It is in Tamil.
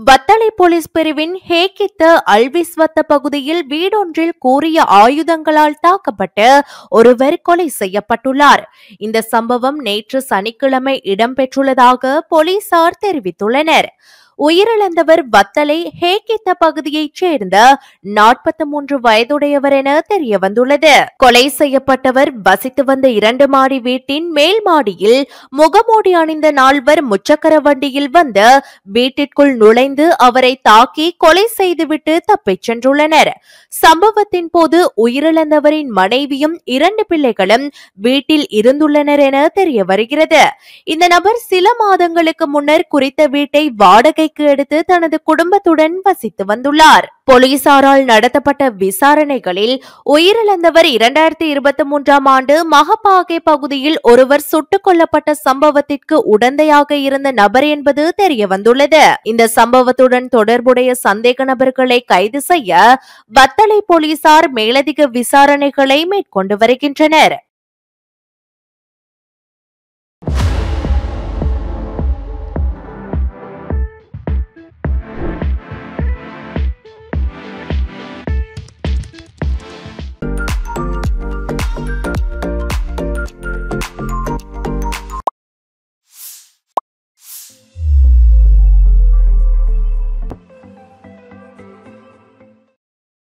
வத்தளை போலீஸ் பிரிவின் ஹேகித்த அல்விஸ்வத்த பகுதியில் வீடொன்றில் கூறிய ஆயுதங்களால் தாக்கப்பட்டு ஒருவர் கொலை செய்யப்பட்டுள்ளார். இந்த சம்பவம் நேற்று சனிக்கிழமை இடம்பெற்றுள்ளதாக போலீசார் தெரிவித்துள்ளனர். உயிரிழந்தவர் வத்தளை ஹேகித்த பகுதியைச் சேர்ந்த 43 வயதுடையவர் என தெரியவந்துள்ளது. கொலை செய்யப்பட்டவர் வசித்து வந்த 2 மாடி வீட்டின் மேல் மாடியில் முகமூடி அணிந்த 4 முச்சக்கர வண்டியில் வந்து வீட்டிற்குள் நுழைந்து அவரை தாக்கி கொலை செய்துவிட்டு தப்பிச் சென்றுள்ளனர். சம்பவத்தின் போது உயிரிழந்தவரின் மனைவியும் 2 பிள்ளைகளும் வீட்டில் இருந்துள்ளனர் என தெரிய வருகிறது. இந்த நபர் சில மாதங்களுக்கு முன்னர் குறித்த வீட்டை வாடகை எடுத்து தனது குடும்பத்துடன் வசித்து வந்துள்ளார். போலீசாரால் நடத்தப்பட்ட விசாரணைகளில் உயிரிழந்தவர் 2023 ஆண்டு மகப்பாகே பகுதியில் ஒருவர் சுட்டுக் கொல்லப்பட்ட சம்பவத்திற்கு உடந்தையாக இருந்த நபர் என்பது தெரியவந்துள்ளது. இந்த சம்பவத்துடன் தொடர்புடைய சந்தேக நபர்களை கைது செய்ய வத்தளை போலீசார் மேலதிக விசாரணைகளை மேற்கொண்டு வருகின்றனர்.